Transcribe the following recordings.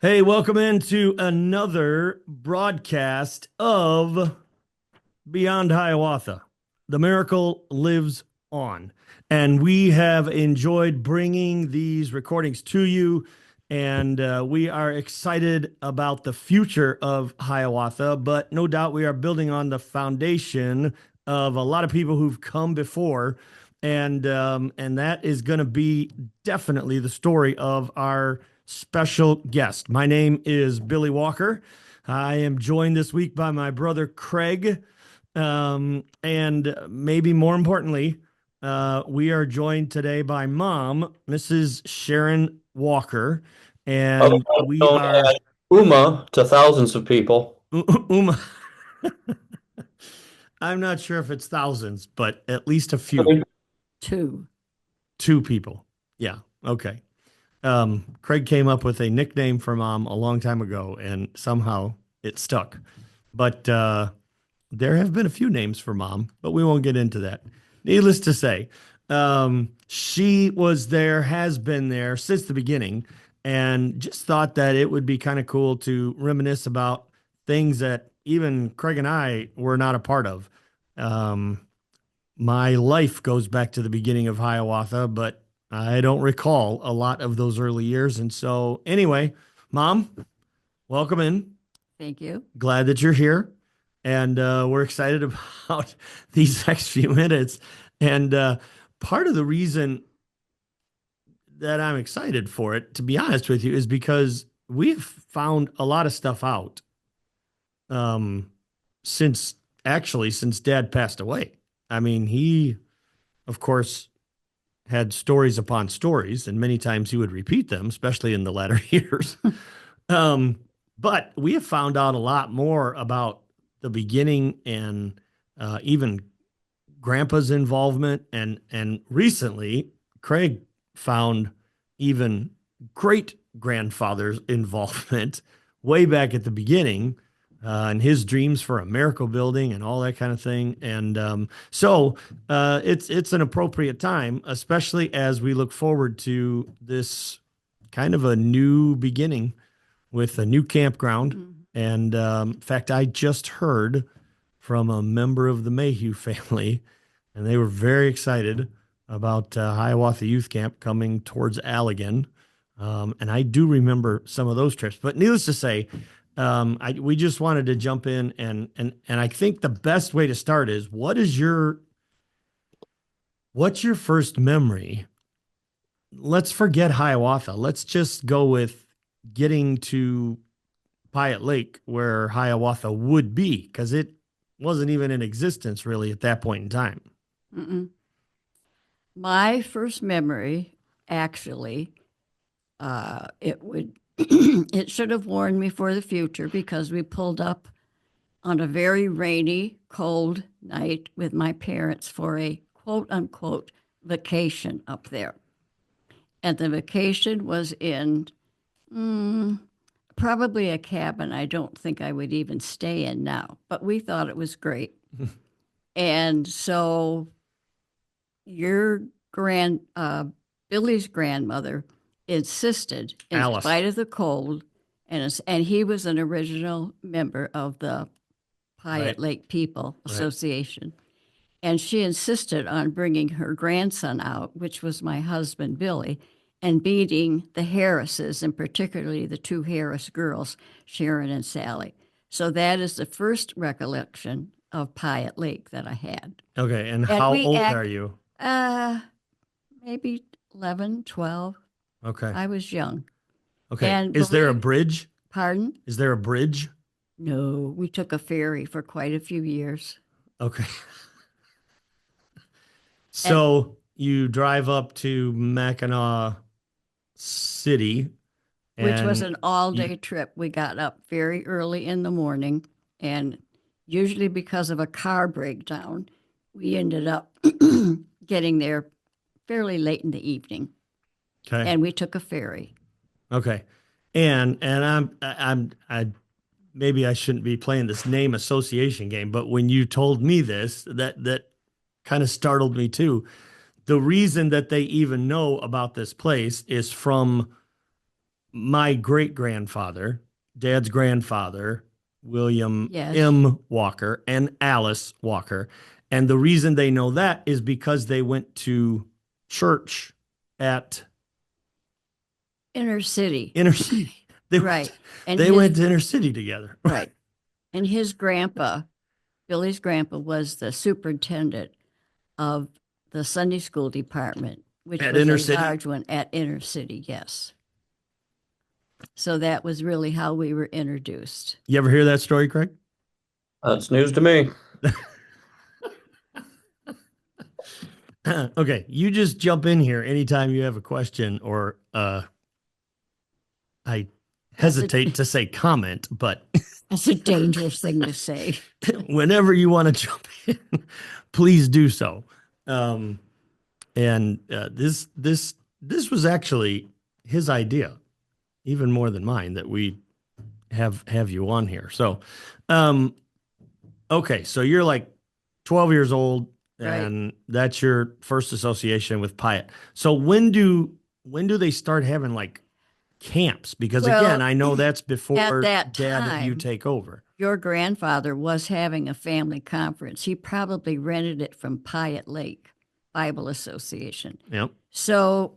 Hey, welcome into another broadcast of Beyond Hiawatha. The miracle lives on. And we have enjoyed bringing these recordings to you. And we are excited about the future of Hiawatha. But no doubt we are building on the foundation of a lot of people who've come before. And that is going to be definitely the story of our special guest. My name is Billy Walker. I am joined this week by my brother Craig. And maybe more importantly, we are joined today by mom, Mrs. Sharon Walker. And Otherwise we known are as UMA to thousands of people. Uma. I'm not sure if it's thousands, but at least a I few. think Two. Two people. Yeah. Okay. Craig came up with a nickname for mom a long time ago, and somehow it stuck. But there have been a few names for mom, but we won't get into that. Needless to say, she was there, has been there since the beginning, and just thought that it would be kind of cool to reminisce about things that even Craig and I were not a part of. Um, my life goes back to the beginning of Hiawatha, but I don't recall a lot of those early years. And so, anyway, mom, welcome in. Thank you. Glad that you're here. And we're excited about these next few minutes. And part of the reason that I'm excited for it, to be honest with you, is because we've found a lot of stuff out um, since dad passed away. I mean, he, of course, had stories upon stories, and many times he would repeat them, especially in the latter years. Um, but we have found out a lot more about the beginning and even Grandpa's involvement, and recently Craig found even great grandfather's involvement way back at the beginning. And his dreams for a miracle building and all that kind of thing, and it's an appropriate time, especially as we look forward to this kind of a new beginning with a new campground. Mhm. And in fact, I just heard from a member of the Mayhew family, and they were very excited about Hiawatha Youth Camp coming towards Allegan. And I do remember some of those trips. But needless to say, we just wanted to jump in, and I think the best way to start is what's your first memory? Let's forget Hiawatha. Let's just go with getting to Piat Lake, where Hiawatha would be, because it wasn't even in existence really at that point in time. Mm-mm. My first memory, actually, it would it should have warned me for the future because we pulled up on a very rainy, cold night with my parents for a quote unquote vacation up there. And the vacation was in mm, probably a cabin I don't think I would even stay in now, but we thought it was great. And so your grand Billy's grandmother insisted, in Alice, spite of the cold, and he was an original member of the Piat right, Lake People right. Association, and she insisted on bringing her grandson out, which was my husband Billy, and beating the Harrises, and particularly the two Harris girls, Sharon and Sally. So that is the first recollection of Piat Lake that I had. Okay, and And how we old are act you? uh maybe 11, 12. Okay, I was young. okay. And Is there a believe, bridge? pardon? Is there a bridge? No, we took a ferry for quite a few years. Okay. And So you drive up to Mackinac City which was and an all you, day trip. We got up very early in the morning, and usually because of a car breakdown, we ended up getting there fairly late in the evening. okay. And we took a ferry. Okay. And I maybe I shouldn't be playing this name association game, but when you told me this, that kind of startled me too. The reason that they even know about this place is from my great grandfather, Dad's grandfather, William Yes. M. Walker and Alice Walker. And the reason they know that is because they went to church at Inner city. inner city. They Right. And they his, went to inner city together. right. And his grandpa, Billy's grandpa, was the superintendent of the Sunday school department, which At was inner a city? large one at inner city, yes. So that was really how we were introduced. You ever hear that story, Craig? That's news to me. Okay, you just jump in here anytime you have a question or I hesitate to say comment, but That's a dangerous thing to say. whenever you want to jump in, please do so. This was actually his idea, even more than mine, that we have you on here. So, okay, so you're like 12 years old, and that's your first association with Pyatt. So when do they start having like camps? Because Well, again, I know that's before at that Dad and you time, take over. Your grandfather was having a family conference. He probably rented it from Pyatt Lake Bible Association. Yep. So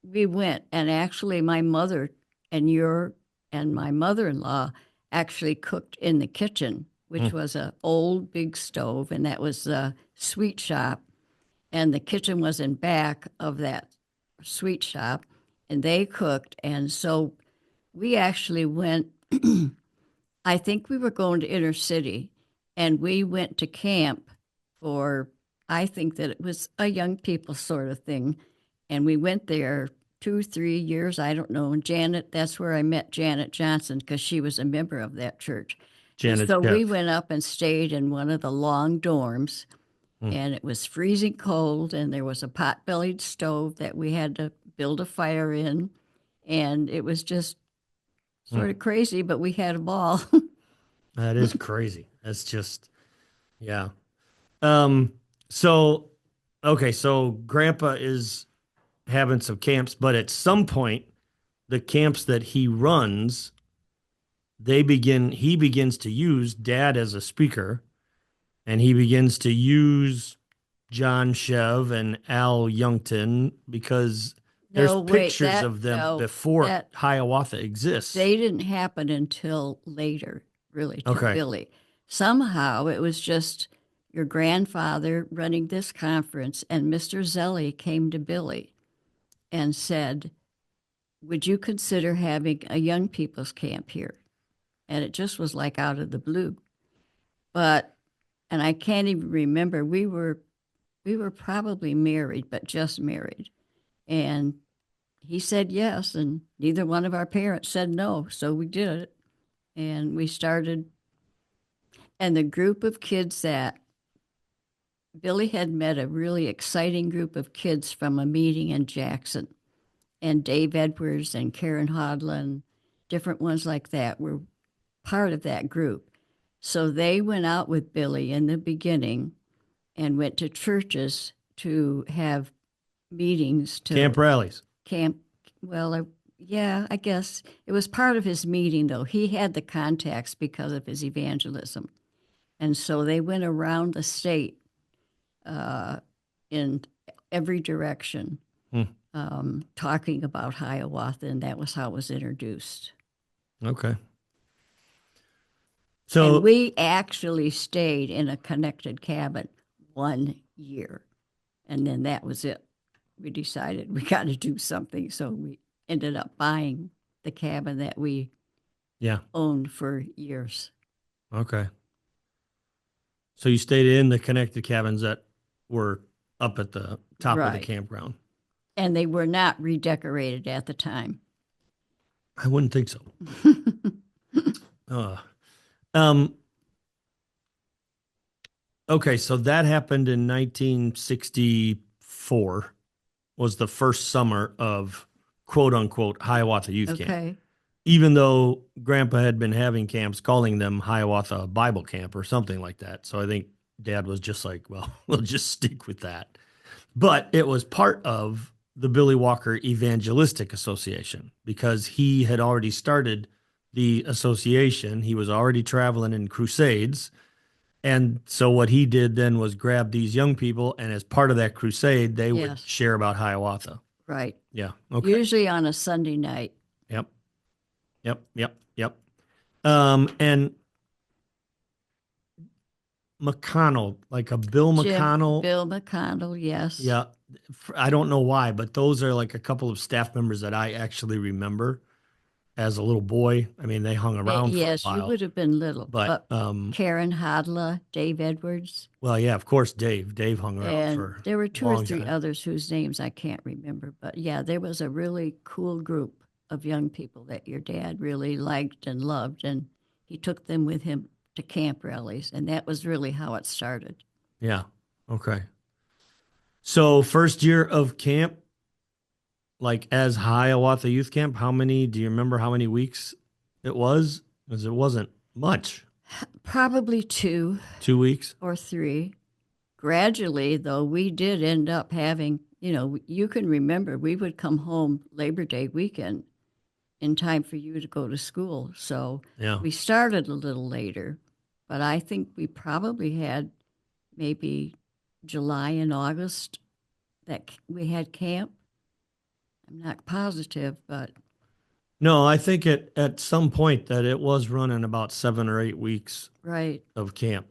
we went, and actually my mother and my mother-in-law actually cooked in the kitchen, which was an old big stove, and that was the sweet shop. And the kitchen was in back of that sweet shop, and they cooked. And so we actually went, I think we were going to inner city, and we went to camp for, I think that it was a young people sort of thing. And we went there 2-3 years, I don't know. And Janet, that's where I met Janet Johnson, because she was a member of that church. Janet. So we went up and stayed in one of the long dorms, and it was freezing cold, and there was a pot-bellied stove that we had to build a fire in, and it was just sort of crazy, but we had a ball. That is crazy. That's just, yeah. So, okay, so Grandpa is having some camps, but at some point, the camps that he runs, he begins to use Dad as a speaker, and he begins to use John Chev and Al Youngton because there's pictures of them before Hiawatha exists. They didn't happen until later, really, to Billy. Somehow it was just your grandfather running this conference, and Mr. Zelli came to Billy and said, would you consider having a young people's camp here? And it just was like out of the blue. And I can't even remember, we were probably married, but just married. And he said yes, and neither one of our parents said no, so we did it. And we started, and the group of kids that Billy had met, a really exciting group of kids from a meeting in Jackson, and Dave Edwards and Karen Hodlin, different ones like that were part of that group. So they went out with Billy in the beginning and went to churches to have meetings. Camp rallies. Yeah, I guess it was part of his meeting, though. He had the contacts because of his evangelism. And so they went around the state in every direction, talking about Hiawatha, and that was how it was introduced. Okay. So and we actually stayed in a connected cabin 1 year, and then that was it. We decided we got to do something, so we ended up buying the cabin that we owned for years. Okay. So you stayed in the connected cabins that were up at the top of the campground. And they were not redecorated at the time. I wouldn't think so. Okay, so that happened in 1964, was the first summer of quote unquote Hiawatha Youth Camp. Even though Grandpa had been having camps, calling them Hiawatha Bible Camp or something like that. So I think Dad was just like, well, we'll just stick with that. But it was part of the Billy Walker Evangelistic Association because he had already started the association. He was already traveling in crusades. And so what he did then was grab these young people, and as part of that crusade, they would Yes. share about Hiawatha. Right. Yeah. Okay. Usually on a Sunday night. Yep. Yep. And McConnell, like a Bill McConnell. Bill McConnell, yes. Yeah. I don't know why, but those are like a couple of staff members that I actually remember as a little boy. I mean, they hung around for a Yes, while. you would have been little. But Karen Hodla, Dave Edwards. well, yeah, of course, Dave. Dave hung around And for there were a two or long three time. others whose names I can't remember. But yeah, there was a really cool group of young people that your dad really liked and loved. And he took them with him to camp rallies. And that was really how it started. Yeah. Okay. So first year of camp, like as Hiawatha Youth Camp, do you remember how many weeks it was? Because it wasn't much. Probably 2 2 weeks? or 3. Gradually, though, we did end up having, you can remember we would come home Labor Day weekend in time for you to go to school. So Yeah. we started a little later, but I think we probably had maybe July and August that we had camp. I'm not positive, but No, I think at some point that it was running about 7 or 8 weeks right. of camp.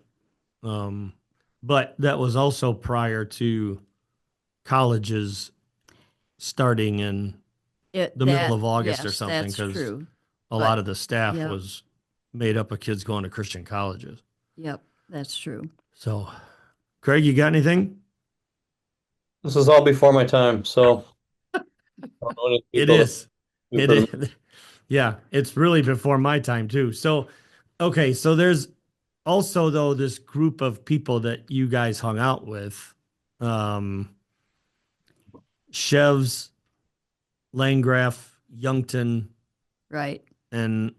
But that was also prior to colleges starting in the middle of August or Yes, something, that's because true. a lot of the staff Yep. was made up of kids going to Christian colleges. Yep, that's true. So, Craig, you got anything? This is all before my time, so I don't know any It people that is. you've It heard of. is. Yeah, it's really before my time too. So, okay, so there's also though this group of people that you guys hung out with, Chevs, Landgraf, Youngton, Right. and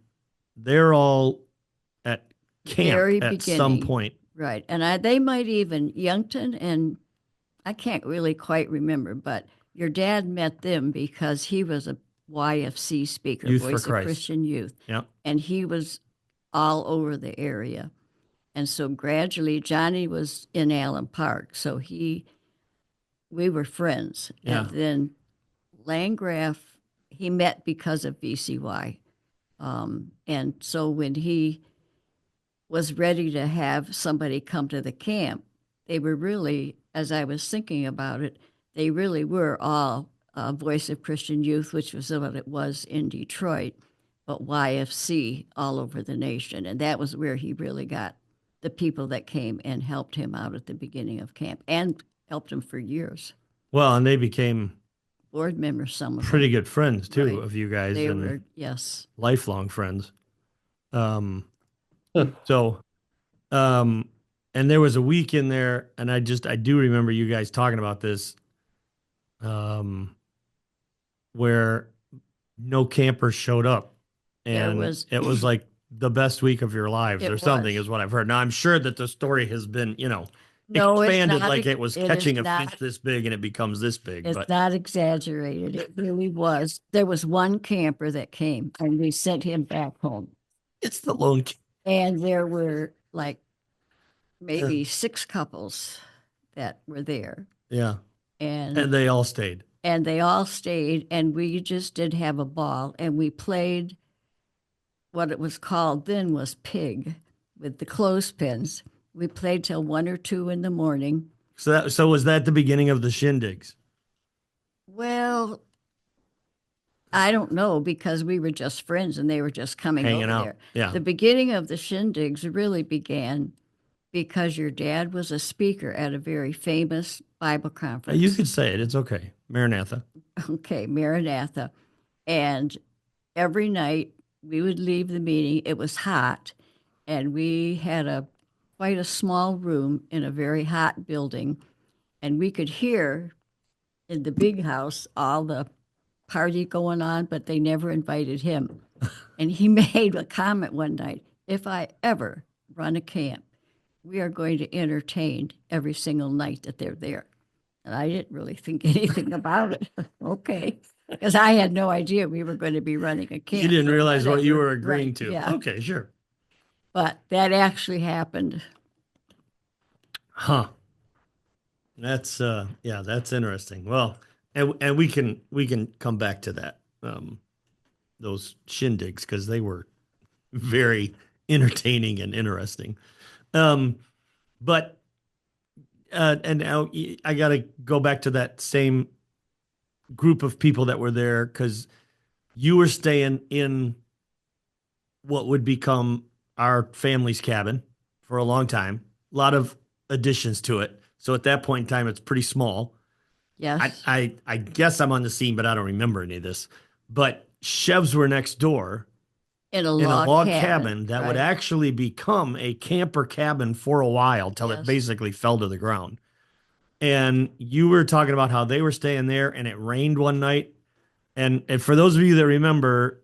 they're all at camp Very at some beginning. point. Right. And they might even, Youngton, and I can't really quite remember, but your dad met them because he was a YFC speaker, Youth for Voice of Christ. Christian Youth. Yeah. And he was all over the area. And so gradually, Johnny was in Allen Park. So we were friends. Yeah. And then Landgraf, he met because of VCY. And so when he was ready to have somebody come to the camp, they were really, as I was thinking about it, they really were all Voice of Christian Youth, which was what it was in Detroit, but YFC all over the nation. And that was where he really got the people that came and helped him out at the beginning of camp and helped him for years. Well, and they became Board members, some of pretty them. good friends too Right. of you guys, They and were, yes. lifelong friends. Hmm. So, and there was a week in there, and I do remember you guys talking about this, where no campers showed up, and it was like the best week of your lives It or something was. is what I've heard. Now I'm sure that the story has been, No, it's expanded not like ex- it was it is catching a not- fish this big and it becomes this big, It's but not exaggerated. It really was. There was one camper that came and we sent him back home. it's the lone. And there were like maybe 6 couples that were there. Yeah. And they all stayed. and they all stayed and we just did have a ball and we played what it was called then was pig with the clothespins. We played till 1 or 2 in the morning. So was that the beginning of the shindigs? Well, I don't know because we were just friends and they were just coming Hanging over out. there. Yeah. The beginning of the shindigs really began because your dad was a speaker at a very famous Bible conference. You could say it. It's okay. Maranatha. Okay, Maranatha. And every night we would leave the meeting. It was hot, and we had quite a small room in a very hot building, and we could hear in the big house all the party going on, but they never invited him. And he made a comment one night, if I ever run a camp, we are going to entertain every single night that they're there. And I didn't really think anything about it. Okay. Because I had no idea we were going to be running a camp. You didn't or realize what you whatever. were agreeing Right, to. yeah. Okay, sure. But that actually happened. Huh. That's yeah, that's interesting. Well, and we can come back to that. Those shindigs because they were very entertaining and interesting. Um, but and now I got to go back to that same group of people that were there because you were staying in what would become our family's cabin for a long time. A lot of additions to it. So at that point in time, it's pretty small. I, Yes. I I guess I'm on the scene, but I don't remember any of this. But Chevs were next door In a in a log log cabin. cabin that would Right. actually become a camper cabin for a while till it Yes. basically fell to the ground. And you were talking about how they were staying there and it rained one night. And for those of you that remember,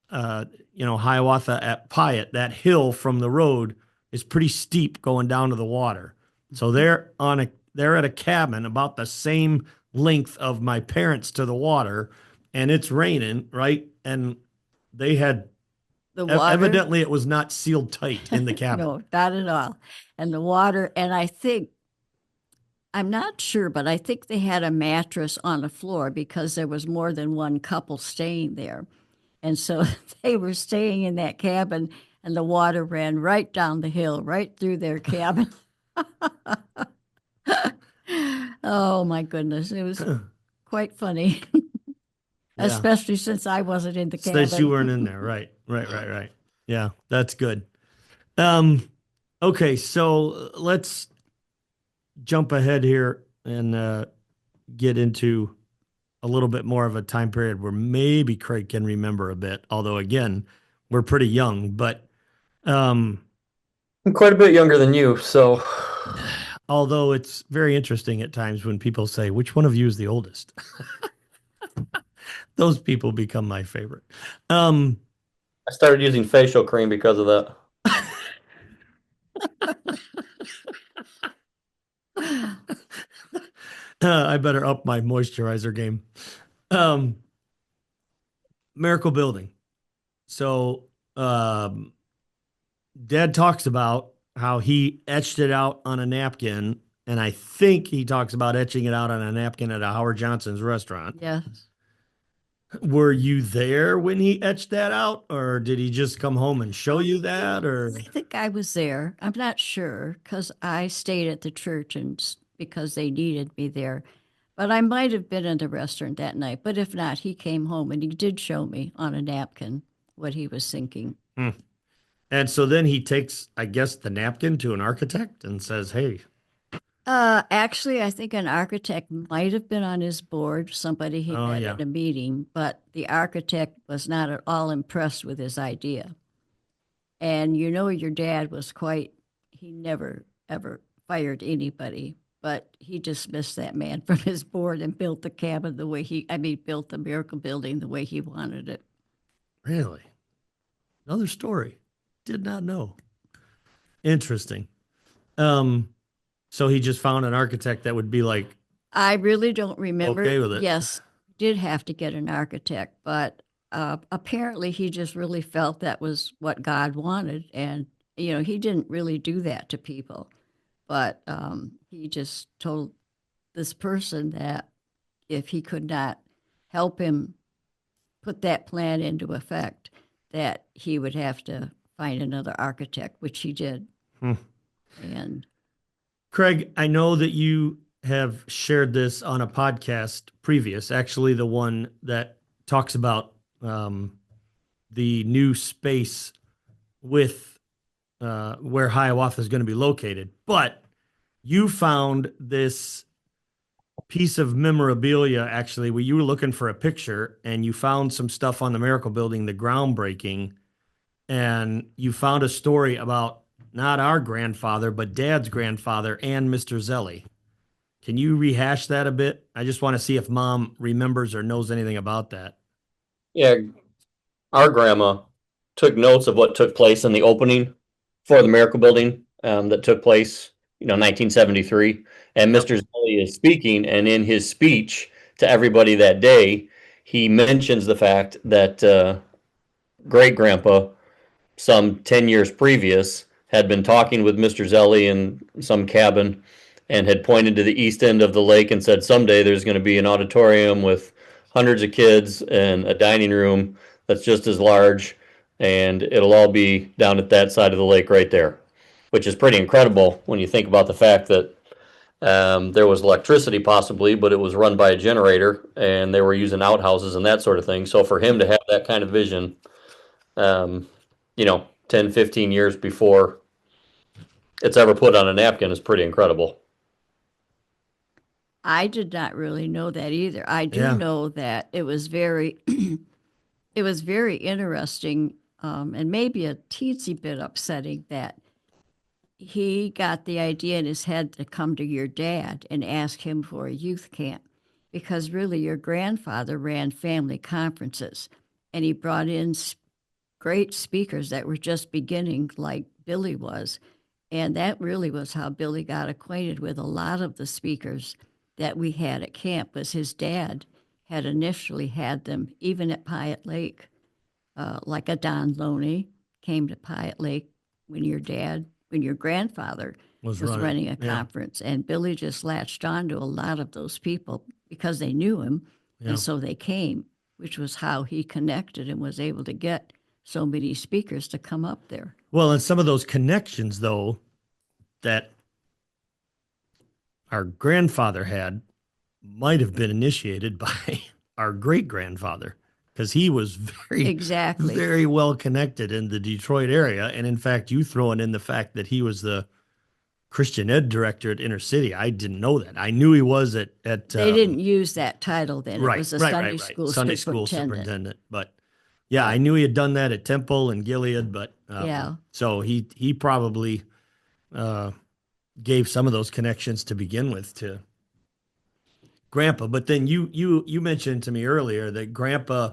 uh, Hiawatha at Pyatt, that hill from the road is pretty steep going down to the water. So they're at a cabin about the same length of my parents to the water, and it's raining, right? And they had The water. evidently it was not sealed tight in the cabin. No, not at all. And the water, and I'm not sure, but I think they had a mattress on the floor because there was more than one couple staying there. And so they were staying in that cabin, and the water ran right down the hill, right through their cabin. Oh my goodness. It was quite funny, Yeah. especially since I wasn't in the cabin. Since you weren't in there, right. Yeah, that's good. Okay, so let's jump ahead here and get into a little bit more of a time period where maybe Craig can remember a bit. Although again, we're pretty young, but I'm quite a bit younger than you, so although it's very interesting at times when people say, "Which one of you is the oldest?" Those people become my favorite. I started using facial cream because of that. I better up my moisturizer game. Um, Miracle Building. So, Dad talks about how he etched it out on a napkin, and I think he talks about etching it out on a napkin at a Howard Johnson's restaurant. Yes. Were you there when he etched that out, or did he just come home and show you that? Or I think I was there. I'm not sure because I stayed at the church and because they needed me there. But I might have been in the restaurant that night. But if not, he came home and he did show me on a napkin what he was thinking. And so then he takes, I guess, the napkin to an architect and says, "Hey." Actually, I think an architect might have been on his board, somebody he Oh, met yeah. at a meeting, but the architect was not at all impressed with his idea. And your dad was he never ever fired anybody, but he dismissed that man from his board and built the cabin built the miracle building the way he wanted it. Really? Another story. Did not know. Interesting. So he just found an architect that would be like, I really don't remember. Okay with it. Yes, did have to get an architect, but apparently he just really felt that was what God wanted. And, he didn't really do that to people, but he just told this person that if he could not help him put that plan into effect, that he would have to find another architect, which he did. And Craig, I know that you have shared this on a podcast previous, actually the one that talks about the new space with where Hiawatha is going to be located. But you found this piece of memorabilia, actually, where you were looking for a picture and you found some stuff on the Miracle Building, the groundbreaking, and you found a story about not our grandfather, but Dad's grandfather and Mr. Zelli. Can you rehash that a bit? I just want to see if Mom remembers or knows anything about that. Yeah, our grandma took notes of what took place in the opening for the Miracle Building that took place 1973, and Yep. Mr. Zelli is speaking, and in his speech to everybody that day, he mentions the fact that great grandpa, some 10 years previous, had been talking with Mr. Zelli in some cabin and had pointed to the east end of the lake and said, someday there's going to be an auditorium with hundreds of kids and a dining room that's just as large, and it'll all be down at that side of the lake right there, which is pretty incredible when you think about the fact that there was electricity possibly, but it was run by a generator and they were using outhouses and that sort of thing. So for him to have that kind of vision, um, 10, 15 years before it's ever put on a napkin is pretty incredible. I did not really know that either. I do Yeah. know that it was very, it was very interesting, and maybe a teensy bit upsetting that he got the idea in his head to come to your dad and ask him for a youth camp, because really your grandfather ran family conferences, and he brought in great speakers that were just beginning, like Billy was. And that really was how Billy got acquainted with a lot of the speakers that we had at camp, was his dad had initially had them even at Piatt Lake, like a Don Loney came to Piatt Lake when when your grandfather Was was running. running a Yeah. conference. And Billy just latched on to a lot of those people because they knew him. Yeah. And so they came, which was how he connected and was able to get so many speakers to come up there. Well, and some of those connections, though, that our grandfather had might have been initiated by our great grandfather, because he was Exactly. very well connected in the Detroit area. And in fact, you throwing in the fact that he was the Christian ed director at Inner City, I didn't know that. I knew he was at They didn't use that title then. It right, was a right, Sunday right, right. school Sunday school superintendent. superintendent. But yeah, I knew he had done that at Temple and Gilead. But Yeah. so he probably gave some of those connections to begin with to Grandpa. But then you mentioned to me earlier that Grandpa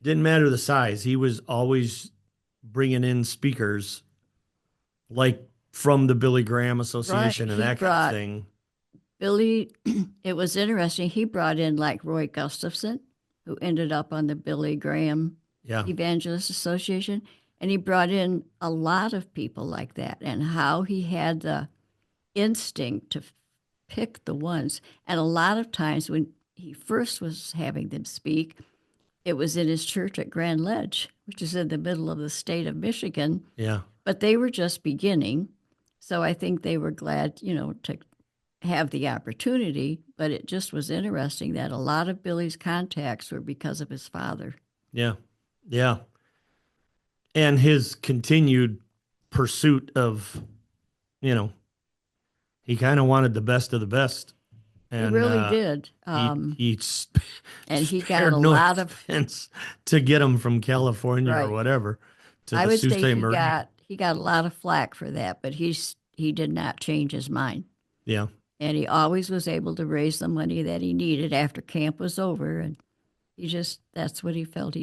didn't matter the size. He was always bringing in speakers like from the Billy Graham Association and He that kind of brought thing. Billy, it was interesting. He brought in like Roy Gustafson, who ended up on the Billy Graham Yeah. Evangelist Association. And he brought in a lot of people like that, and how he had the instinct to pick the ones. And a lot of times when he first was having them speak, it was in his church at Grand Ledge, which is in the middle of the state of Michigan. Yeah. But they were just beginning. So I think they were glad, to have the opportunity. But it just was interesting that a lot of Billy's contacts were because of his father. Yeah. Yeah. And his continued pursuit of, he kind of wanted the best of the best. And He really did. he And he got spared a no lot of, expense to get him from California or Right. whatever to I the would say Sault Ste. Marie. he got a lot of flack for that, but he did not change his mind. Yeah. And he always was able to raise the money that he needed after camp was over. And that's what he felt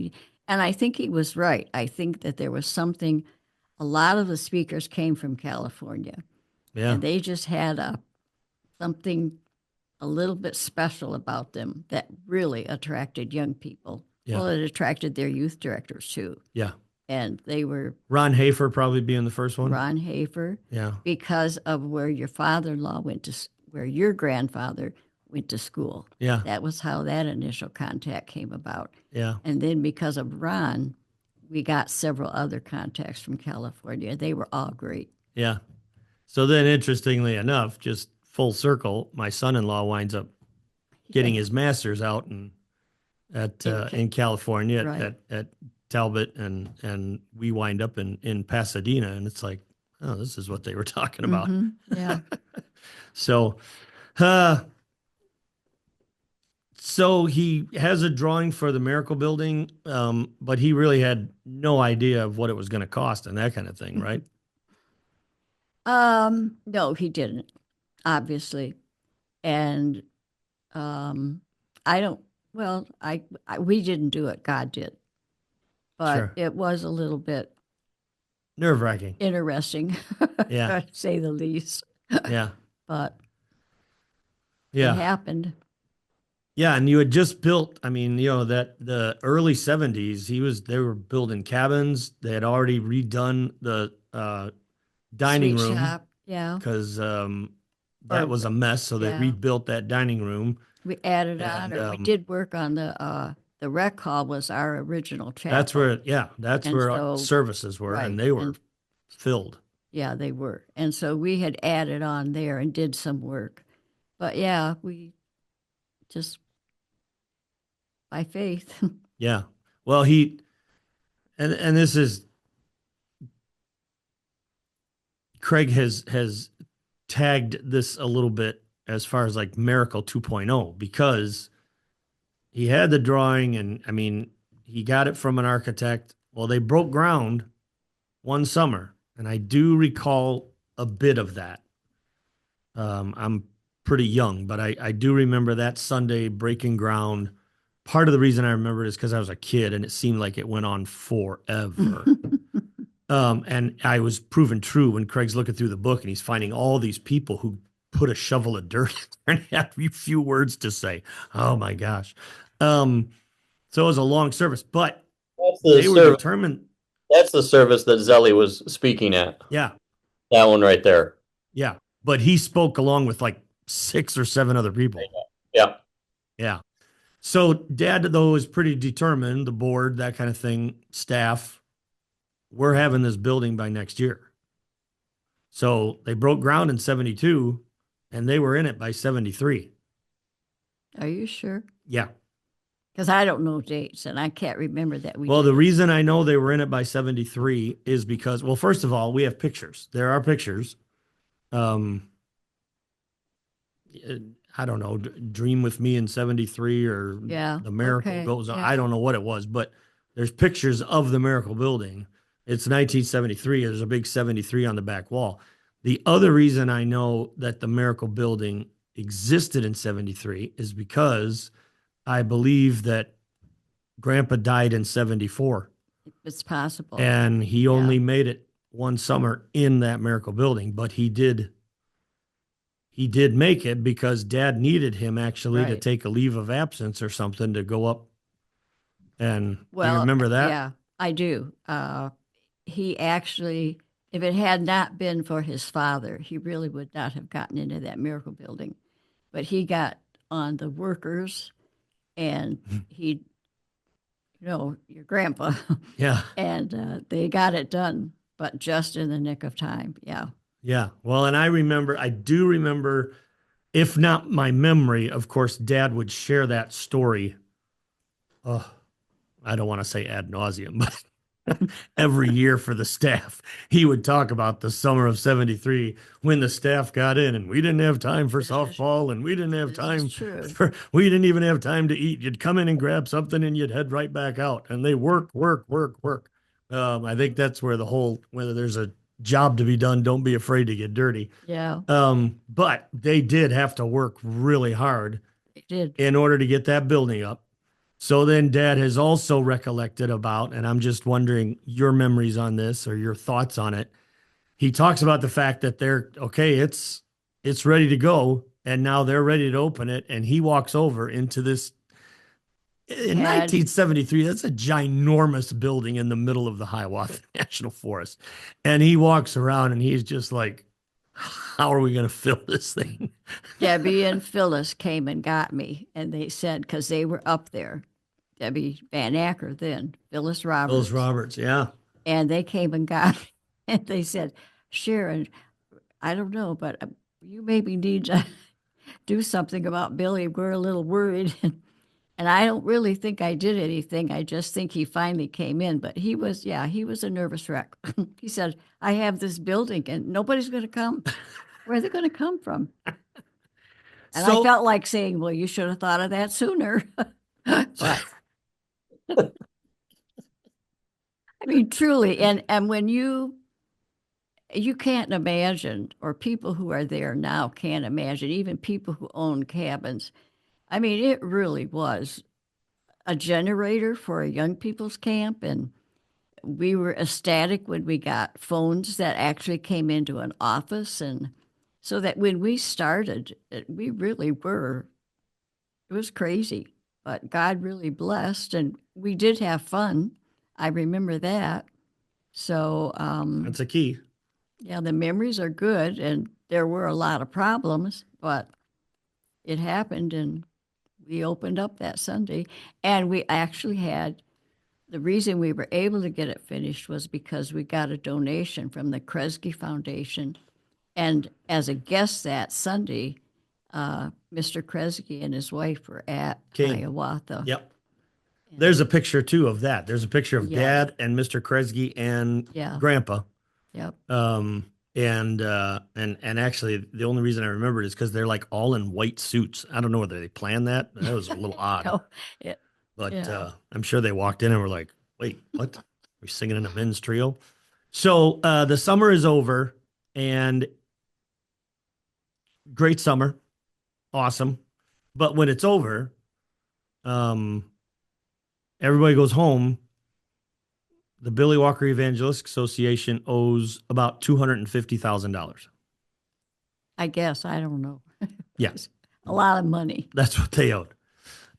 and I think he was right. I think that there was something, a lot of the speakers came from California. Yeah. And they just had something a little bit special about them that really attracted young people. Yeah. Well, it attracted their youth directors too. Yeah. And they were Ron Hafer probably being the first one. Ron Hafer. Yeah. Because of where your father-in-law where your grandfather went to school. Yeah. That was how that initial contact came about. Yeah. And then because of Ron, we got several other contacts from California. They were all great. Yeah. So then, interestingly enough, just full circle, my son-in-law winds up getting his master's out in California Right. at Talbot, and we wind up in Pasadena, and it's like, oh, this is what they were talking about. Yeah. So, so he has a drawing for the Miracle Building, but he really had no idea of what it was going to cost and that kind of thing, right? No, he didn't, obviously. And I don't, well, we didn't do it. God did. But Sure. it was a little bit Nerve-wracking. interesting, Yeah. to say the least. Yeah. But it Yeah. happened. Yeah, and you had just built, I mean, that the early 70s, they were building cabins. They had already redone the dining Sweet room shop, yeah. because that Or was a mess. So they yeah, rebuilt that dining room. we added on, And or we did work on the rec hall was our original chapel. that's And where our so, services were, and right. they were And filled. yeah, they were. And so we had added on there and did some work. But yeah, we just by faith. Yeah. Well, and this is Craig has tagged this a little bit as far as like Miracle 2.0 because he had the drawing and I mean, he got it from an architect. Well, they broke ground one summer, and I do recall a bit of that. I'm pretty young, but I do remember that Sunday breaking ground. Part of the reason I remember it is because I was a kid and it seemed like it went on forever. And I was proven true when Craig's looking through the book and he's finding all these people who put a shovel of dirt in there and had few words to say. Oh my gosh. Um, so it was a long service, but That's the they were service. determined. That's the service that Zelly was speaking at. Yeah, That one right there. yeah. But he spoke along with like 6 or 7 other people. Yeah. Yeah. So dad, though, is pretty determined, the board, that kind of thing, staff, we're having this building by next year. So they broke ground in 72 and they were in it by 73. Are you sure? Yeah. Because I don't know dates and I can't remember that we Well, did the it. reason I know they were in it by 73 is because, well, first of all, we have pictures. There are pictures. Um, I don't know, Dream with Me in 73 or Yeah. The Miracle Okay. Goes On. Yeah. I don't know what it was, but there's pictures of the Miracle Building. It's 1973. There's a big 73 on the back wall. The other reason I know that the Miracle Building existed in 73 is because I believe that Grandpa died in 74 It's possible. and he only made it one summer in that Miracle Building, but he did make it because dad needed him actually to Right. take a leave of absence or something to go up. And you Well, remember that? yeah, I do. He actually, if it had not been for his father, he really would not have gotten into that miracle building. But he got on the workers and he, your grandpa, Yeah. and they got it done, but just in the nick of time. Yeah. Yeah. Well, and I do remember, if not my memory, of course, dad would share that story. Oh, I don't want to say ad nauseum, but every year for the staff, he would talk about the summer of 73 when the staff got in and we didn't have time for softball and we didn't have time we didn't even have time to eat. You'd come in and grab something and you'd head right back out and they work. I think that's where whether there's a job to be done, don't be afraid to get dirty. Yeah. But they did have to work really hard It did. in order to get that building up. So then dad has also recollected about, and I'm just wondering your memories on this or your thoughts on it. He talks about the fact that they're okay, it's ready to go. And now they're ready to open it. And he walks over into this in 1973. That's a ginormous building in the middle of the Hiawatha National Forest. And he walks around and he's just like, how are we going to fill this thing? Debbie and Phyllis came and got me, and they said, because they were up there, Debbie Van Acker then, Phyllis Roberts. Yeah. And they came and got me, and they said, Sharon, I don't know, but you maybe need to do something about Billy. We're a little worried. And I don't really think I did anything. I just think he finally came in, but he was a nervous wreck. He said, I have this building and nobody's going to come. Where are they going to come from? And I felt like saying, well, you should have thought of that sooner. But I mean, truly, and when you can't imagine, or people who are there now can't imagine, even people who own cabins. I mean, it really was a generator for a young people's camp, and we were ecstatic when we got phones that actually came into an office, and So that when we started, we really were, it was crazy, but God really blessed and we did have fun. I remember that. So, That's a key. yeah, the memories are good and there were a lot of problems, but it happened and we opened up that Sunday and we actually had the reason we were able to get it finished was because we got a donation from the Kresge Foundation. And as a guest that Sunday, Mr. Kresge and his wife were at Came. Hiawatha. Yep. There's a picture too of that. There's a picture of Yeah. Dad and Mr. Kresge and Yeah. Grandpa. Yep. And actually the only reason I remember it is because they're like all in white suits. I don't know whether they planned that. That was a little odd. No, But yeah. I'm sure they walked in and were like, wait, what? We're singing in a men's trio. So the summer is over and great summer. Awesome. But when it's over, everybody goes home. The Billy Walker Evangelistic Association owes about $250,000. I guess, I don't know. Yes. A lot of money. That's what they owed.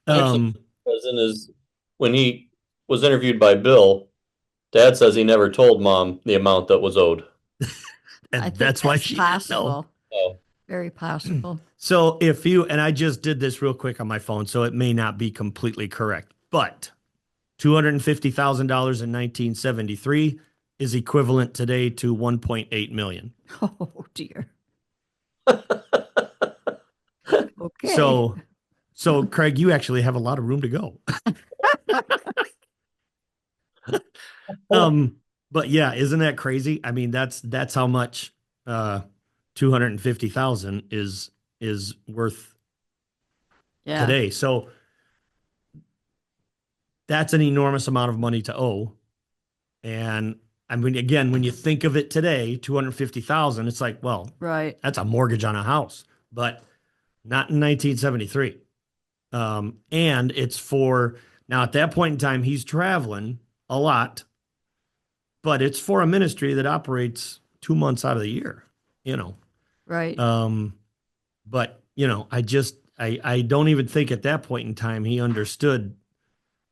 Actually, President is when he was interviewed by Bill, Dad says he never told Mom the amount that was owed. And I think that's why she didn't know. possible. Oh, Very possible. So if you, and I just did this real quick on my phone, so it may not be completely correct, but $250,000 in 1973 is equivalent today to 1.8 million. Oh dear. Okay. So Craig, you actually have a lot of room to go. But yeah, isn't that crazy? I mean, that's how much 250,000 is worth Yeah. today. So that's an enormous amount of money to owe. And I mean, again, when you think of it today, 250,000, it's like, well, Right. that's a mortgage on a house, but not in 1973. And it's for now at that point in time, he's traveling a lot, but it's for a ministry that operates 2 months out of the year, you know. Right. But you know, I don't even think at that point in time he understood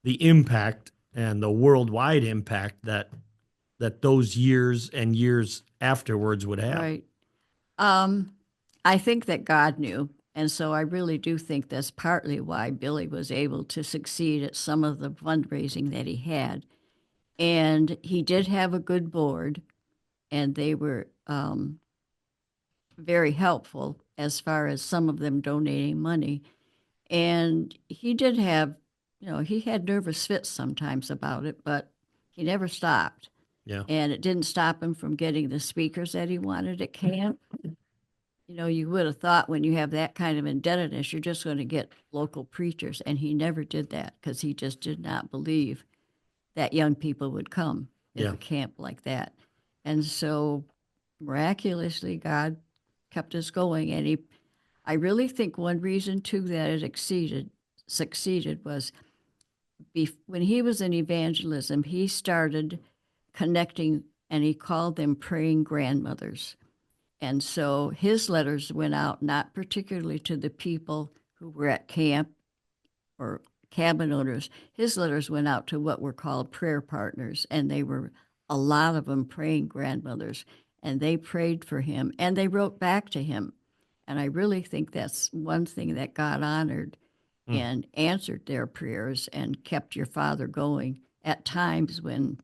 the impact and the worldwide impact that those years and years afterwards would have. Right. I think that God knew. And so I really do think that's partly why Billy was able to succeed at some of the fundraising that he had. And he did have a good board, and they were very helpful as far as some of them donating money. And he did have, he had nervous fits sometimes about it, but he never stopped. Yeah. And it didn't stop him from getting the speakers that he wanted at camp. You would have thought when you have that kind of indebtedness, you're just going to get local preachers. And he never did that because he just did not believe that young people would come in Yeah. a camp like that. And so miraculously, God kept us going. And I really think one reason too that it succeeded was when he was in evangelism, he started connecting and he called them praying grandmothers. And so his letters went out not particularly to the people who were at camp or cabin owners. His letters went out to what were called prayer partners, and they were a lot of them praying grandmothers, and they prayed for him and they wrote back to him. And I really think that's one thing that God honored and answered their prayers and kept your father going at times when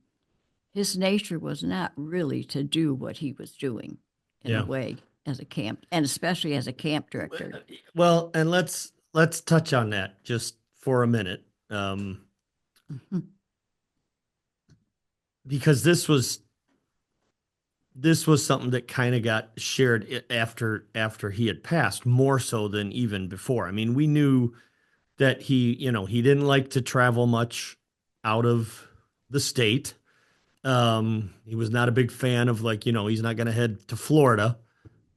his nature was not really to do what he was doing in Yeah. a way as a camp, and especially as a camp director. Well, and let's touch on that just for a minute. Because this was something that kind of got shared after he had passed more so than even before. I mean, we knew that he didn't like to travel much out of the state. He was not a big fan of he's not going to head to Florida,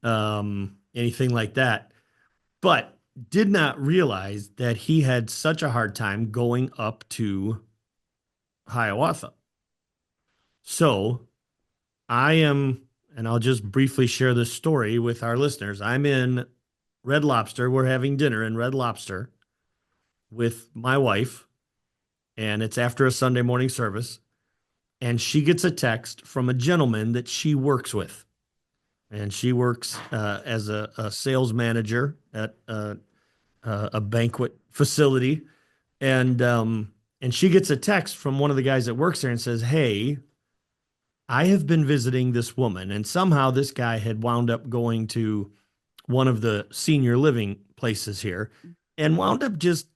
anything like that, but did not realize that he had such a hard time going up to Hiawatha. So I am, and I'll just briefly share this story with our listeners. I'm in Red Lobster. We're having dinner in Red Lobster with my wife, and it's after a Sunday morning service. And she gets a text from a gentleman that she works with. And she works as a sales manager at a banquet facility. And she gets a text from one of the guys that works there and says, "Hey, I have been visiting this woman." And somehow this guy had wound up going to one of the senior living places here and wound up just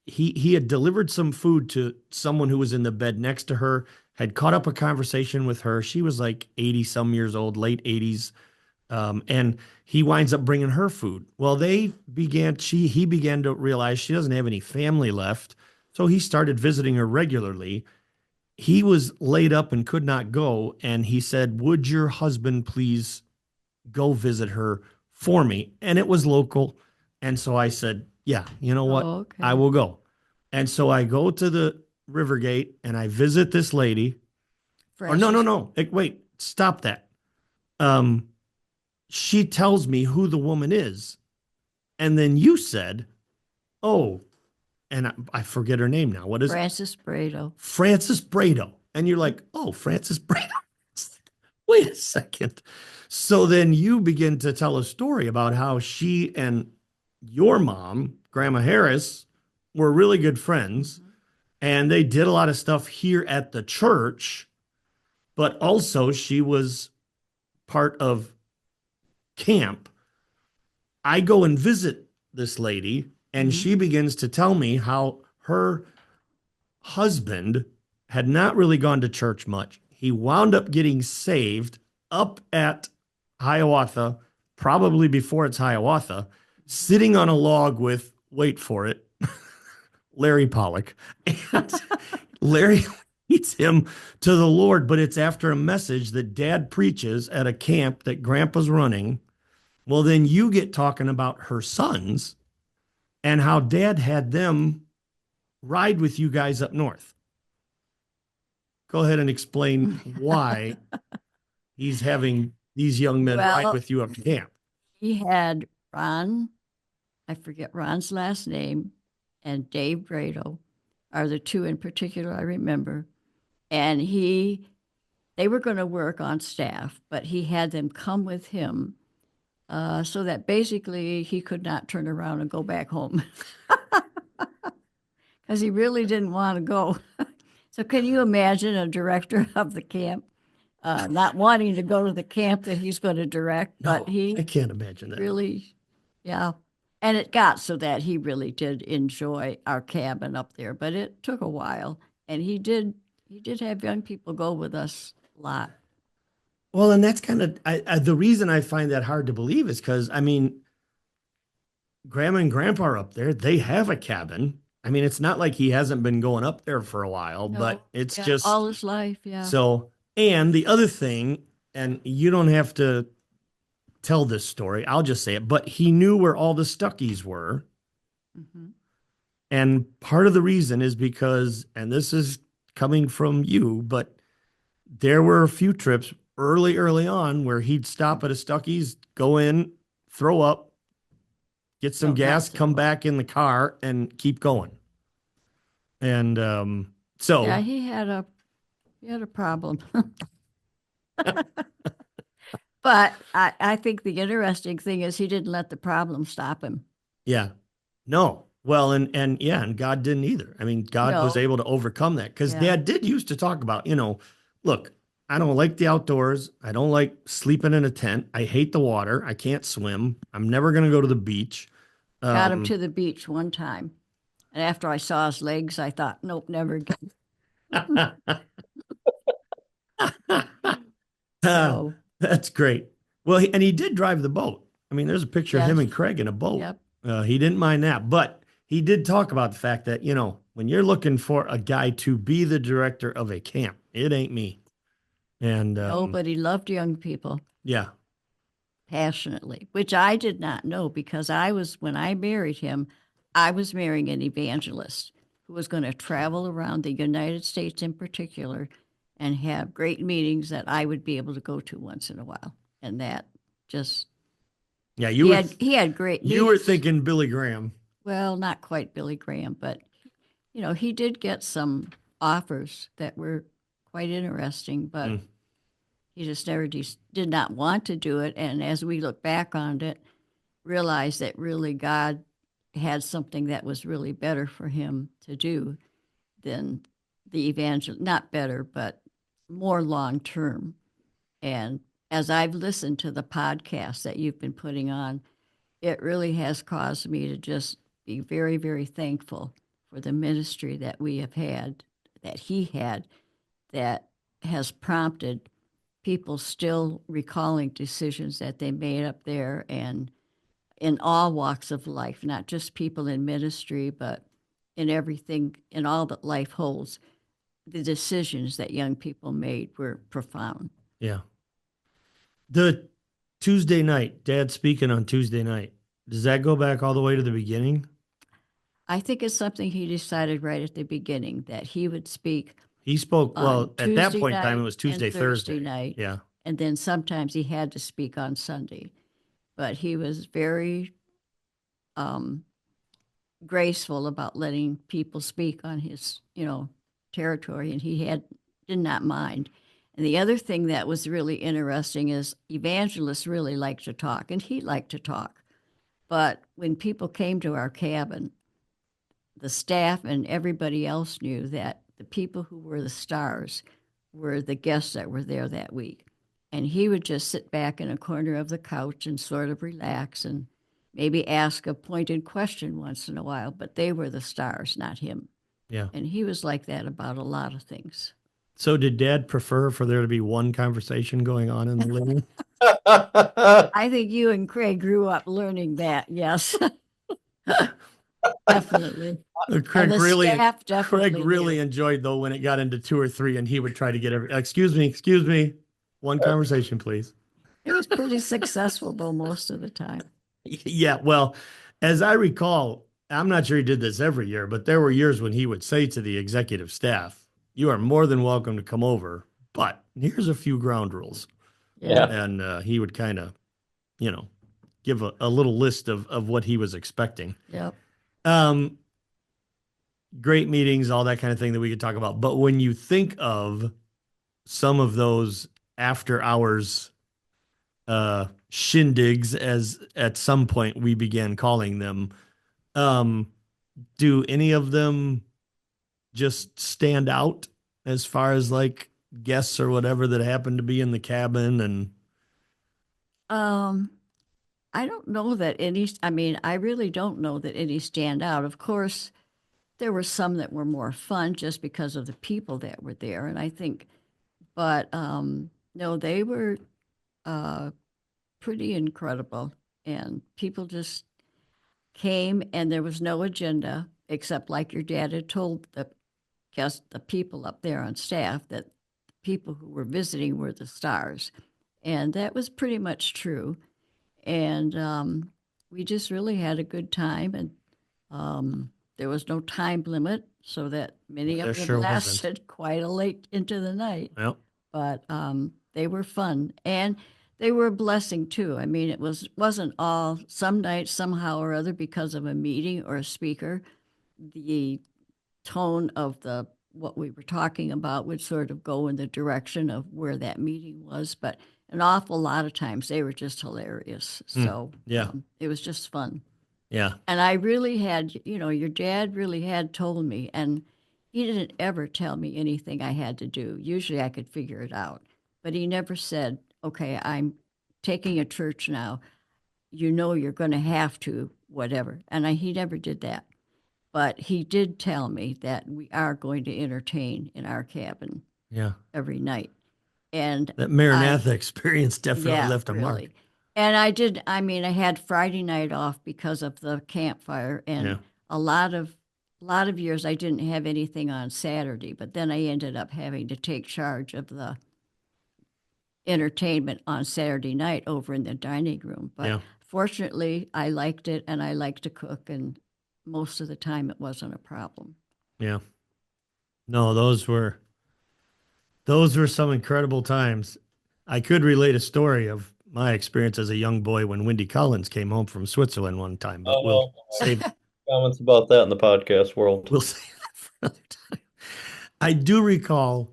he had delivered some food to someone who was in the bed next to her, had caught up a conversation with her. She was like 80 some years old, late 80s. And he winds up bringing her food. Well, he began to realize she doesn't have any family left. So he started visiting her regularly. He was laid up and could not go. And he said, "Would your husband please go visit her for me?" And it was local. And so I said, "Yeah, you know what? Okay. I will go." And so I go to the Rivergate and I visit this lady. Or no. Wait, stop that. She tells me who the woman is. And then you said, "Oh," and I forget her name now. What is Frances Brado. Frances Brado. And you're like, "Oh, Frances Brado." Wait a second. So then you begin to tell a story about how she and your mom, Grandma Harris, were really good friends. And they did a lot of stuff here at the church, but also she was part of camp. I go and visit this lady, and she begins to tell me how her husband had not really gone to church much. He wound up getting saved up at Hiawatha, probably before it's Hiawatha, sitting on a log with, wait for it, Larry Pollock. And Larry leads him to the Lord, but it's after a message that Dad preaches at a camp that Grandpa's running. Well, then you get talking about her sons and how Dad had them ride with you guys up north. Go ahead and explain why he's having these young men ride with you up to camp. He had Ron, I forget Ron's last name, and Dave Brado are the two in particular I remember. And they were going to work on staff, but he had them come with him so that basically he could not turn around and go back home because he really didn't want to go. So can you imagine a director of the camp not wanting to go to the camp that he's going to direct? But I can't imagine that. Really, yeah. And it got so that he really did enjoy our cabin up there, but it took a while. And he did have young people go with us a lot. Well, and that's kind of the reason I find that hard to believe is because, I mean, Grandma and Grandpa are up there. They have a cabin. I mean, it's not like he hasn't been going up there for a while, but it's just all his life. Yeah. So, and the other thing, and you don't have to tell this story, I'll just say it, but he knew where all the Stuckies were. Mm-hmm. And part of the reason is because, and this is coming from you, but there were a few trips early on where he'd stop at a Stuckies, go in, throw up, get some gas, come back in the car and keep going. And so yeah, he had a problem. But I think the interesting thing is he didn't let the problem stop him. Yeah. No. Well, and God didn't either. I mean, God was able to overcome that because Dad did used to talk about, look, I don't like the outdoors. I don't like sleeping in a tent. I hate the water. I can't swim. I'm never going to go to the beach. Got him to the beach one time. And after I saw his legs, I thought, nope, never again. So, that's great. Well, he did drive the boat. I mean, there's a picture of him and Craig in a boat. Yep. He didn't mind that, but he did talk about the fact that, when you're looking for a guy to be the director of a camp, it ain't me. And but he loved young people. Yeah. Passionately, which I did not know because when I married him, I was marrying an evangelist who was going to travel around the United States in particular and have great meetings that I would be able to go to once in a while. And that just, Yeah, he had great you were meetings. thinking Billy Graham. Well, not quite Billy Graham, but he did get some offers that were quite interesting, but he just never did not want to do it. And as we look back on it, realized that really God had something that was really better for him to do than the evangel, not better, but more long term. And as I've listened to the podcast that you've been putting on, it really has caused me to just be very, very thankful for the ministry that we have had, that he had, that has prompted people still recalling decisions that they made up there and in all walks of life, not just people in ministry, but in everything, in all that life holds. The decisions that young people made were profound. Yeah. The Tuesday night, Dad speaking on Tuesday night, does that go back all the way to the beginning? I think it's something he decided right at the beginning that he would speak. He spoke, well, at that Tuesday point in time, it night was Tuesday, and Thursday. night. Yeah. And then sometimes he had to speak on Sunday. But he was very graceful about letting people speak on his, territory, and he did not mind. And the other thing that was really interesting is evangelists really like to talk, and he liked to talk. But when people came to our cabin, the staff and everybody else knew that the people who were the stars were the guests that were there that week. And he would just sit back in a corner of the couch and sort of relax and maybe ask a pointed question once in a while, but they were the stars, not him. Yeah. And he was like that about a lot of things. So did Dad prefer for there to be one conversation going on in the living room? I think you and Craig grew up learning that, yes. Definitely. Craig And the really, staff definitely Craig really knew. enjoyed though when it got into 2 or 3, and he would try to get excuse me, one conversation, please. It was pretty successful though most of the time. Yeah, well, as I recall, I'm not sure he did this every year, but there were years when he would say to the executive staff, "You are more than welcome to come over, but here's a few ground rules." Yeah. And he would kind of, give a little list of what he was expecting. Yep. Great meetings, all that kind of thing that we could talk about. But when you think of some of those after hours shindigs, as at some point we began calling them, do any of them just stand out as far as like guests or whatever that happened to be in the cabin? And I don't know that any, I really don't know that any stand out. Of course, there were some that were more fun just because of the people that were there. And I think, but no, they were pretty incredible. And people just came and there was no agenda except like your dad had told the people up there on staff that the people who were visiting were the stars. And that was pretty much true. And we just really had a good time. And there was no time limit, so that many There of them sure lasted quite a late into the night. well, But they were fun. And they were a blessing too. I mean, wasn't all some nights somehow or other because of a meeting or a speaker, the tone of what we were talking about would sort of go in the direction of where that meeting was. But an awful lot of times they were just hilarious. So yeah. it was just fun. Yeah. And I really had, your dad really had told me, and he didn't ever tell me anything I had to do. Usually I could figure it out. But he never said, okay, I'm taking a church now. You're going to have to, whatever. And he never did that. But he did tell me that we are going to entertain in our cabin every night. And that Maranatha experience definitely left a mark. And I had Friday night off because of the campfire. And a lot of years I didn't have anything on Saturday, but then I ended up having to take charge of the entertainment on Saturday night over in the dining room. But fortunately, I liked it, and I liked to cook, and most of the time it wasn't a problem. Yeah. No, those were Those were some incredible times. I could relate a story of my experience as a young boy when Wendy Collins came home from Switzerland one time, but we'll Oh, save comments about that in the podcast world. we'll save that for another time. I do recall,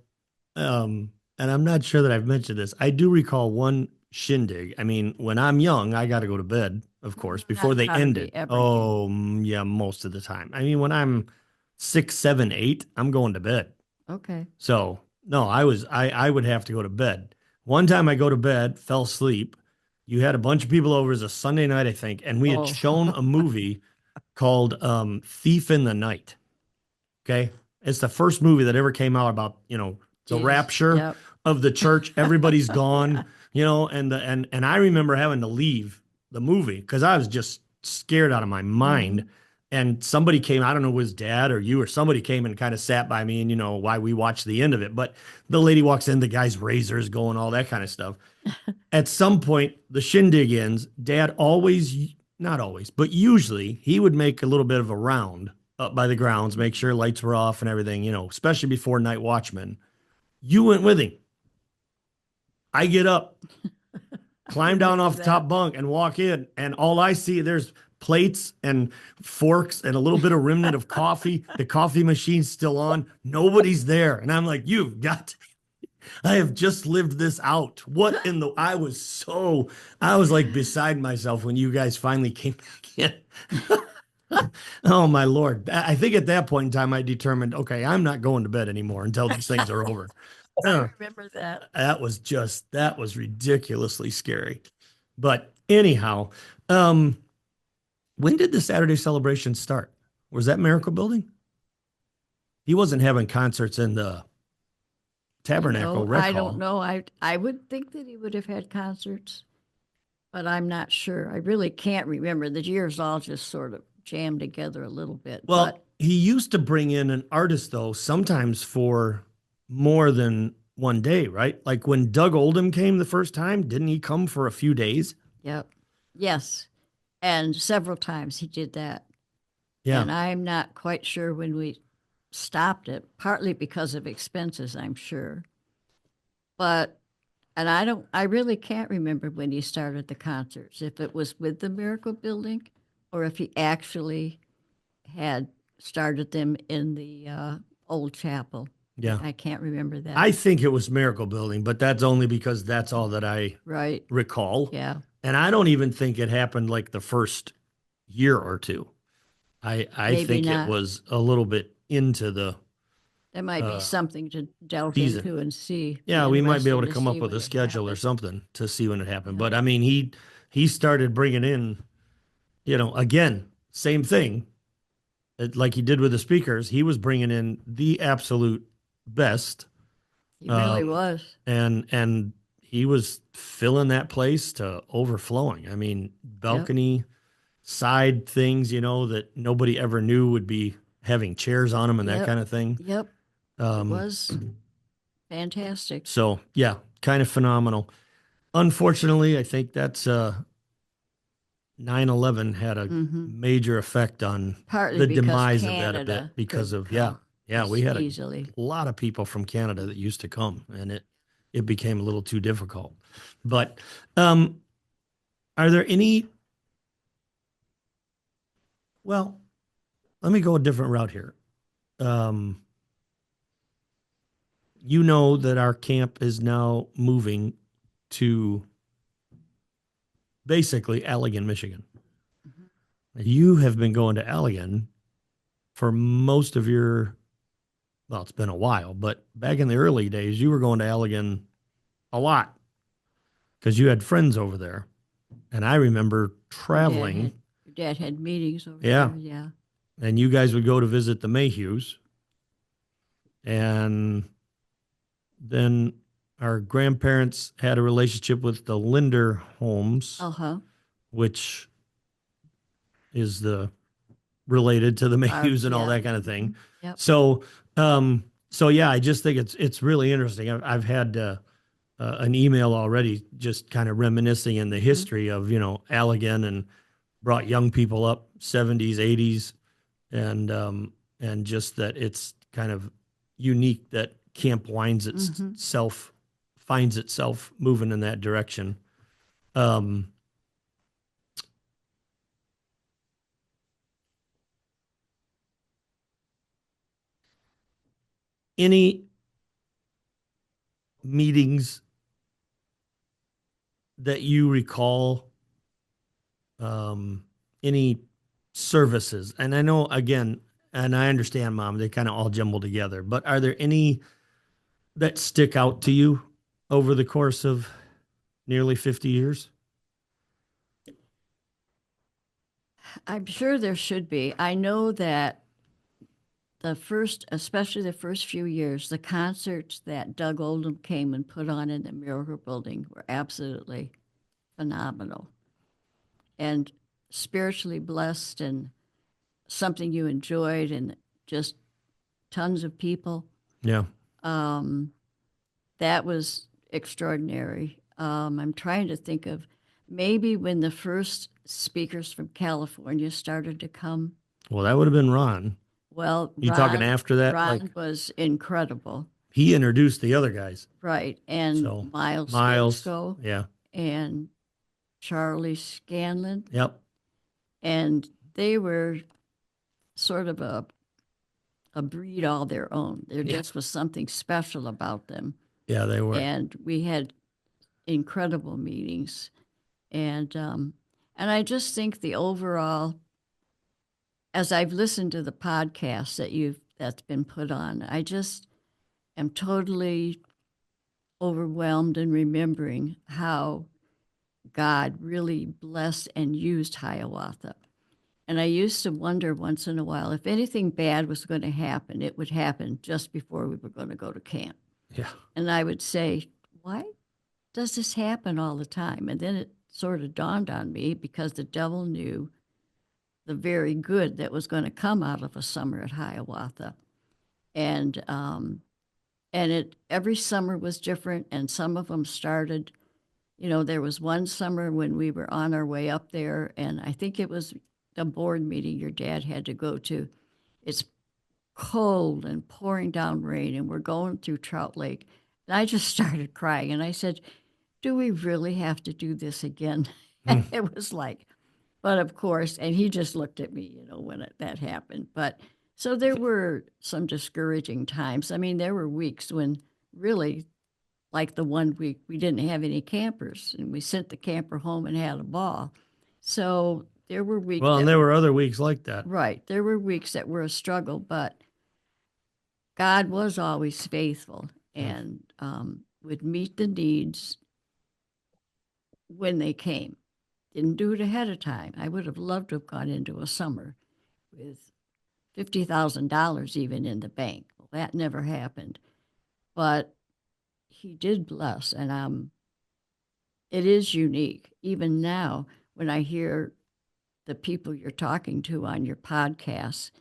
and I'm not sure that I've mentioned this. I do recall one shindig. I mean, when I'm young, I got to go to bed, of course, before they Gotta end be it. every day. Oh, yeah, most of the time. I mean, when I'm 6, 7, 8, I'm going to bed. Okay. So no, I would have to go to bed. One time I go to bed, fell asleep. You had a bunch of people over. It was a Sunday night, I think, and we had Oh. shown a movie called Thief in the Night. Okay. It's the first movie that ever came out about, the Jesus. rapture Yep. of the church. Everybody's gone, Yeah. and I remember having to leave the movie because I was just scared out of my mind. And somebody came, I don't know, it was dad or you or somebody came and kind of sat by me and why we watched the end of it. But the lady walks in, the guy's razors going, all that kind of stuff. At some point, the shindig ends. Dad always, not always, but usually he would make a little bit of a round up by the grounds, make sure lights were off and everything, especially before night watchman. You went with him. I get up, climb down off the top bunk and walk in, and all I see, there's plates and forks and a little bit of remnant of coffee. The coffee machine's still on. Nobody's there. And I'm like, you've got to, I have just lived this out. What in the, I was like beside myself when you guys finally came back in. Oh my Lord. I think at that point in time, I determined, okay, I'm not going to bed anymore until these things are over. I remember that. That was ridiculously scary. But anyhow, when did the Saturday celebration start? Was that Miracle Building? He wasn't having concerts in the Tabernacle Rec I Hall. don't know. I would think that he would have had concerts, but I'm not sure. I really can't remember. The years all just sort of jammed together a little bit. Well, but he used to bring in an artist, though, sometimes for more than one day, right? Like when Doug Oldham came the first time, didn't he come for a few days? yep. Yes. And several times he did that. Yeah. And I'm not quite sure when we stopped it, partly because of expenses, I'm sure. But, and I really can't remember when he started the concerts, if it was with the Miracle Building or if he actually had started them in the old chapel. Yeah. I can't remember that. I think it was Miracle Building, but that's only because that's all that I Right. recall. Yeah. And I don't even think it happened like the first year or two. I Maybe think not. it was a little bit into the There might be something to delve season. into and see. Yeah, we might be able to interesting come up see with when a it schedule or happened. something to see when it happened. Yeah. But I mean, he started bringing in, again, same thing, like he did with the speakers. He was bringing in the absolute best, He really was. and he was filling that place to overflowing. I mean, balcony side things, that nobody ever knew would be having chairs on them and that Yep. kind of thing. Yep. It was fantastic. So yeah, kind of phenomenal. Unfortunately, I think that's 9/11 had a major effect on Partly the because demise of Canada that a bit because couldn't of come we had a easily. lot of people from Canada that used to come, and it became a little too difficult. But are there any? Well, let me go a different route here. You know that our camp is now moving to basically Allegan, Michigan. You have been going to Allegan for most of your, well, it's been a while, but back in the early days, you were going to Allegan a lot because you had friends over there. And I remember traveling. Your dad had meetings over Yeah. there. Yeah. And you guys would go to visit the Mayhews. And then our grandparents had a relationship with the Linder homes, which is related to the Mayhews and all that kind of thing. Yep. So yeah, I just think it's really interesting. I've had an email already, just kind of reminiscing in the history of Allegan, and brought young people up 70s, 80s, and just that it's kind of unique that camp finds itself moving in that direction. Any meetings that you recall, any services? And I know, again, and I understand, Mom, they kind of all jumble together, but are there any that stick out to you over the course of nearly 50 years? I'm sure there should be. I know that especially the first few years, the concerts that Doug Oldham came and put on in the Miracle Building were absolutely phenomenal and spiritually blessed and something you enjoyed, and just tons of people. Yeah. That was extraordinary. I'm trying to think of maybe when the first speakers from California started to come. Well, that would have been Ron. Well, You talking after that? Ron was incredible. He introduced the other guys. Right. And So, Miles Cisco yeah. and Charlie Scanlon. Yep. And they were sort of a breed all their own. There just was something special about them. Yeah, they were. And we had incredible meetings. And I just think the overall, as I've listened to the podcast that's been put on, I just am totally overwhelmed in remembering how God really blessed and used Hiawatha. And I used to wonder once in a while, if anything bad was going to happen, it would happen just before we were going to go to camp. Yeah. And I would say, why does this happen all the time? And then it sort of dawned on me, because the devil knew the very good that was going to come out of a summer at Hiawatha. And every summer was different, and some of them started, there was one summer when we were on our way up there, and I think it was a board meeting your dad had to go to. It's cold and pouring down rain, and we're going through Trout Lake. And I just started crying, and I said, do we really have to do this again? And it was like, but of course, and he just looked at me, when that happened. But so there were some discouraging times. I mean, there were weeks when really, like the one week, we didn't have any campers, and we sent the camper home and had a ball. So there were weeks. Well, and there were other weeks like that. Right. There were weeks that were a struggle, but God was always faithful and would meet the needs when they came. Didn't do it ahead of time. I would have loved to have gone into a summer with $50,000 even in the bank. Well, that never happened. But he did bless, and it is unique. Even now, when I hear the people you're talking to on your podcast,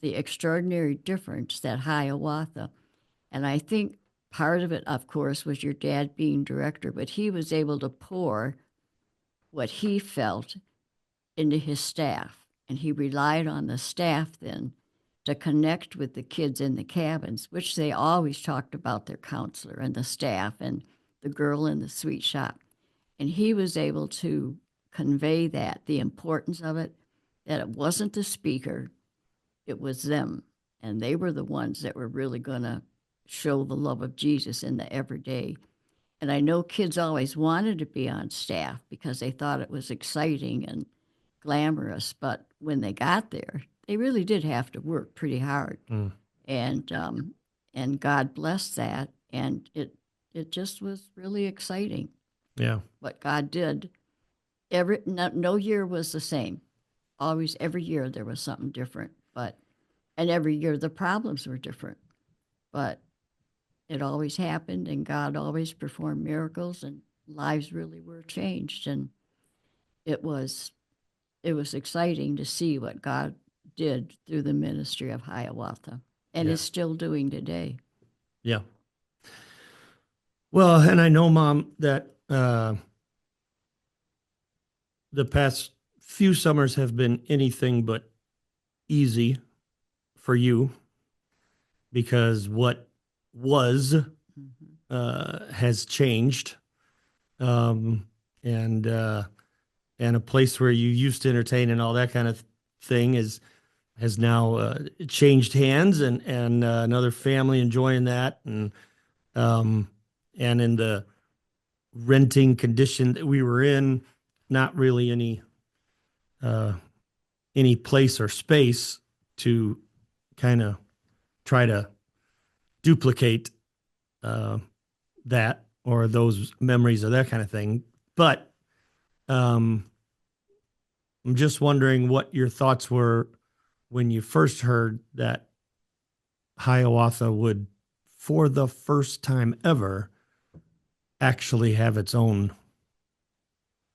the extraordinary difference that Hiawatha, and I think part of it, of course, was your dad being director, but he was able to pour what he felt into his staff, and he relied on the staff then to connect with the kids in the cabins, which they always talked about their counselor and the staff and the girl in the sweet shop. And he was able to convey that, the importance of it, that it wasn't the speaker, it was them. And they were the ones that were really going to show the love of Jesus in the everyday. And I know kids always wanted to be on staff because they thought it was exciting and glamorous. But when they got there, they really did have to work pretty hard. And God blessed that. And it just was really exciting. Yeah. What God did. No year was the same. Always, every year there was something different. And every year the problems were different. But it always happened, and God always performed miracles, and lives really were changed. And it was exciting to see what God did through the ministry of Hiawatha, and is still doing today. Yeah. Well, and I know, Mom, that the past few summers have been anything but easy for you, because what was Mhm. has changed, um, and a place where you used to entertain and all that kind of thing has now changed hands, and another family enjoying that, um, and in the renting condition that we were in, not really uh, any place or space to kind of try to duplicate uh, that or those memories or that kind of thing. But um, I'm just wondering what your thoughts were when you first heard that Hiawatha would, for the first time ever, actually have its own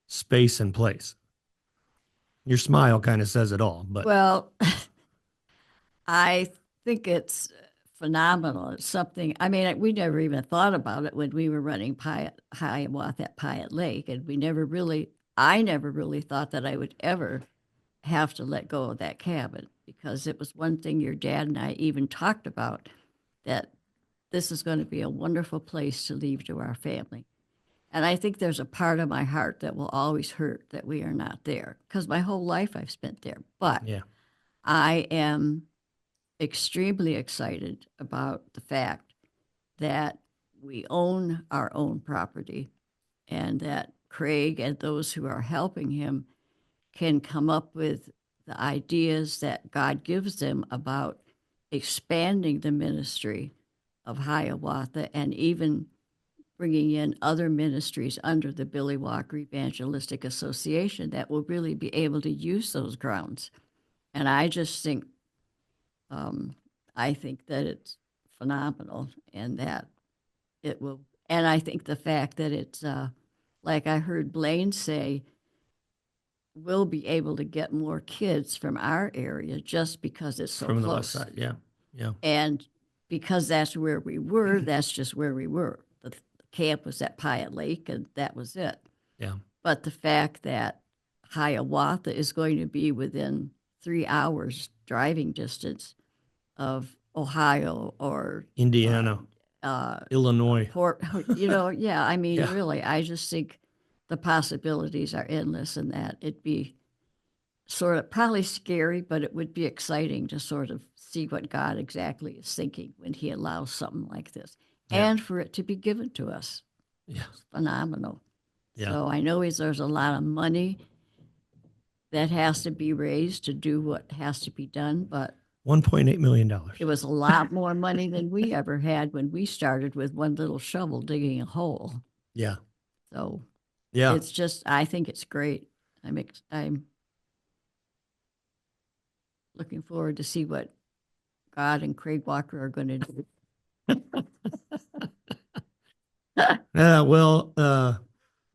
space and place. Your smile kind of says it all, but Well, I think it's phenomenal. It's something, I mean, we never even thought about it when we were running Hiawatha at Piat Lake. And I never really thought that I would ever have to let go of that cabin, because it was one thing your dad and I even talked about, that this is going to be a wonderful place to leave to our family. And I think there's a part of my heart that will always hurt that we are not there, because my whole life I've spent there. But yeah, I am extremely excited about the fact that we own our own property, and that Craig and those who are helping him can come up with the ideas that God gives them about expanding the ministry of Hiawatha, and even bringing in other ministries under the Billy Walker Evangelistic Association that will really be able to use those grounds. And I just think, um, I think that it's phenomenal, and that it will, and I think the fact that it's, like I heard Blaine say, we'll be able to get more kids from our area just because it's so from the close. west side. Yeah, yeah, And because that's where we were, that's just where we were. The camp was at Piat Lake, and that was it. yeah. But the fact that Hiawatha is going to be within 3 hours driving distance of Ohio or Indiana, Illinois. Port, yeah, I mean, Yeah, really, I just think the possibilities are endless, and that it'd be sort of probably scary, but it would be exciting to sort of see what God exactly is thinking when he allows something like this, yeah, and for it to be given to us. yeah, It's phenomenal. yeah. So I know there's a lot of money that has to be raised to do what has to be done, but $1.8 million. it was a lot more money than we ever had when we started with one little shovel digging a hole. Yeah, So yeah. it's just, I think it's great. I'm looking forward to see what God and Craig Walker are going to do. Well,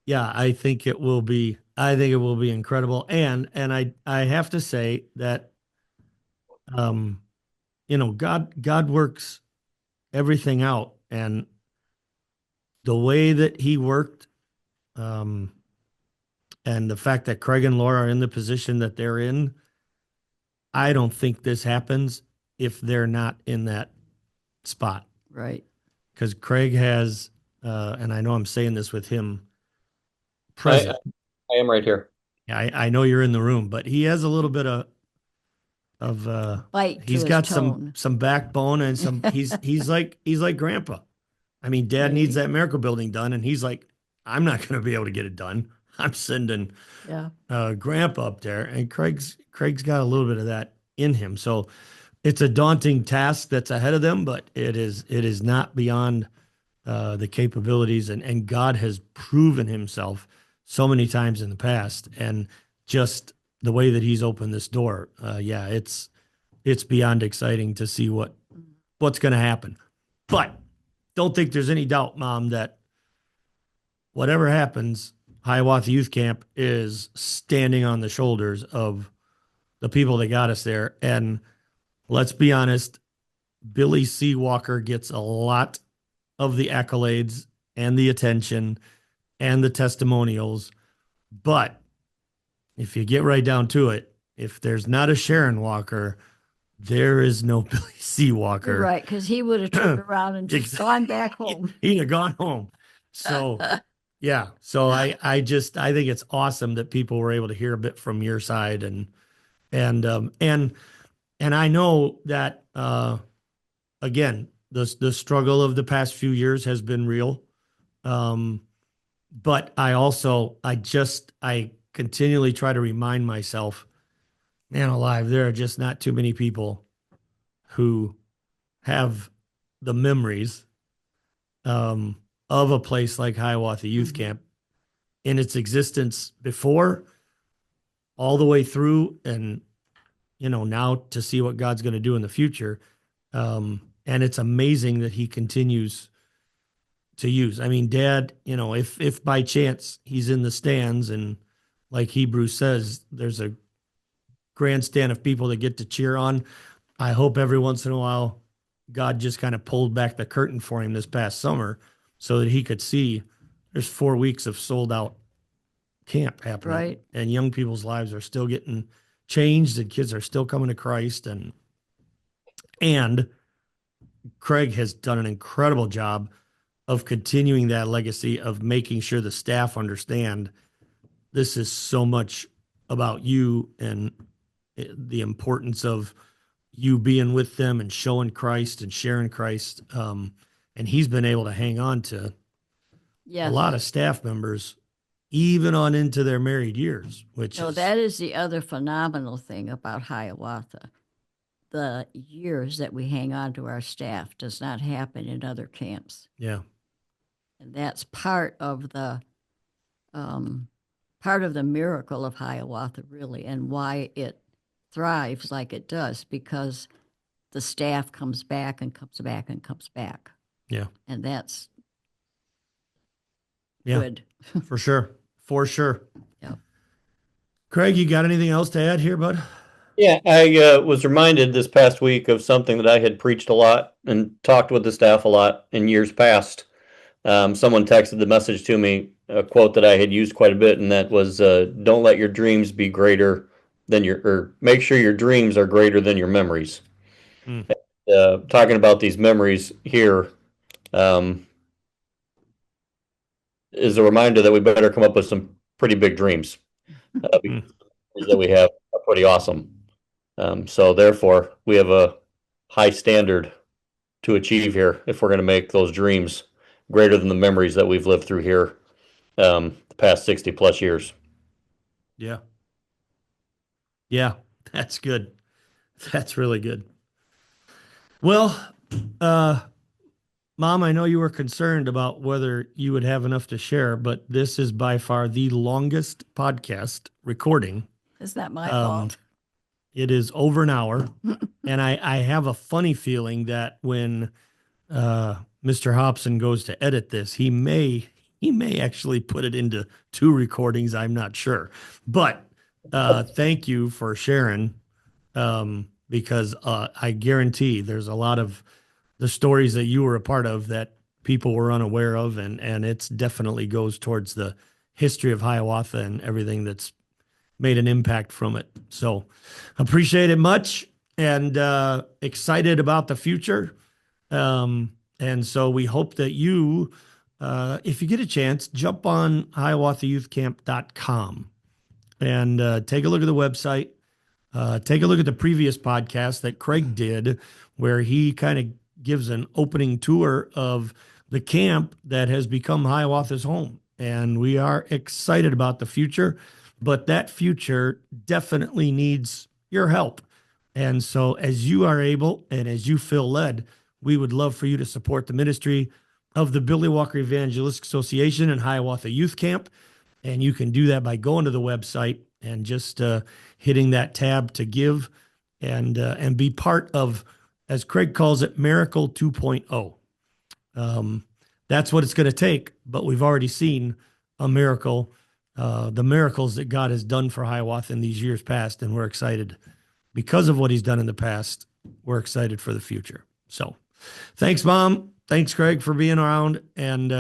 yeah, I think it will be. I think it will be incredible, and I have to say that, um, God works everything out, and the way that He worked, um, and the fact that Craig and Laura are in the position that they're in, I don't think this happens if they're not in that spot. Right. Because Craig has, and I know I'm saying this with him I, present. I am right here. I know you're in the room, but he has a little bit of Bite to he's his got tone. some backbone, and some he's like grandpa. I mean, dad needs Maybe. that miracle building done, and he's like, I'm not going to be able to get it done. I'm sending Yeah. grandpa up there, and Craig's got a little bit of that in him. So it's a daunting task that's ahead of them, but it is not beyond the capabilities, and God has proven himself so many times in the past, and just the way that he's opened this door, yeah, it's beyond exciting to see what's going to happen. But don't think there's any doubt, Mom, that whatever happens, Hiawatha Youth Camp is standing on the shoulders of the people that got us there. And let's be honest, Billy C. Walker gets a lot of the accolades and the attention and the testimonials. But if you get right down to it, if there's not a Sharon Walker, there is no Billy C. Walker. Right, because he would have turned around and just gone back home. He'd have gone home. So yeah. So I think it's awesome that people were able to hear a bit from your side and I know that again, the struggle of the past few years has been real. But I continually try to remind myself, man alive, there are just not too many people who have the memories of a place like Hiawatha Youth Camp in its existence before, all the way through, and now to see what God's going to do in the future. And it's amazing that he continues to use. I mean, Dad, if by chance he's in the stands and like Hebrews says, there's a grandstand of people that get to cheer on, I hope every once in a while God just kind of pulled back the curtain for him this past summer so that he could see there's 4 weeks of sold out camp happening. Right. And young people's lives are still getting changed and kids are still coming to Christ. And Craig has done an incredible job of continuing that legacy of making sure the staff understand this is so much about you and the importance of you being with them and showing Christ and sharing Christ. And he's been able to hang on to a lot of staff members, even on into their married years, that is the other phenomenal thing about Hiawatha. The years that we hang on to our staff does not happen in other camps. Yeah. And that's part of the miracle of Hiawatha, really, and why it thrives like it does, because the staff comes back and comes back and comes back. Yeah. And that's yeah, good. For sure. For sure. Yeah. Craig, you got anything else to add here, bud? Yeah, I was reminded this past week of something that I had preached a lot and talked with the staff a lot in years past. Someone texted the message to me, a quote that I had used quite a bit, and that was, don't let your dreams be greater than or make sure your dreams are greater than your memories. Talking about these memories here is a reminder that we better come up with some pretty big dreams. That we have are pretty awesome. So therefore, we have a high standard to achieve here if we're going to make those dreams greater than the memories that we've lived through here the past 60 plus years. Yeah. Yeah, that's good. That's really good. Well, Mom, I know you were concerned about whether you would have enough to share, but this is by far the longest podcast recording. It's not my fault. It is over an hour. And I have a funny feeling that when Mr. Hobson goes to edit this, he may actually put it into 2 recordings. I'm not sure. But thank you for sharing, because I guarantee there's a lot of the stories that you were a part of that people were unaware of, and it's definitely goes towards the history of Hiawatha and everything that's made an impact from it. So appreciate it much, and excited about the future. And so we hope that you, if you get a chance, jump on hiawathayouthcamp.com and take a look at the website. Take a look at the previous podcast that Craig did, where he kind of gives an opening tour of the camp that has become Hiawatha's home. And we are excited about the future, but that future definitely needs your help. And so as you are able and as you feel led, we would love for you to support the ministry of the Billy Walker Evangelistic Association and Hiawatha Youth Camp. And you can do that by going to the website and just hitting that tab to give and be part of, as Craig calls it, Miracle 2.0. That's what it's going to take, but we've already seen a miracle, the miracles that God has done for Hiawatha in these years past, and we're excited because of what he's done in the past. We're excited for the future. So thanks, Mom. Thanks, Craig, for being around, and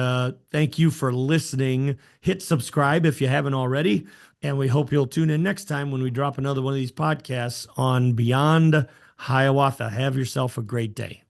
thank you for listening. Hit subscribe if you haven't already, and we hope you'll tune in next time when we drop another one of these podcasts on Beyond Hiawatha, have yourself a great day.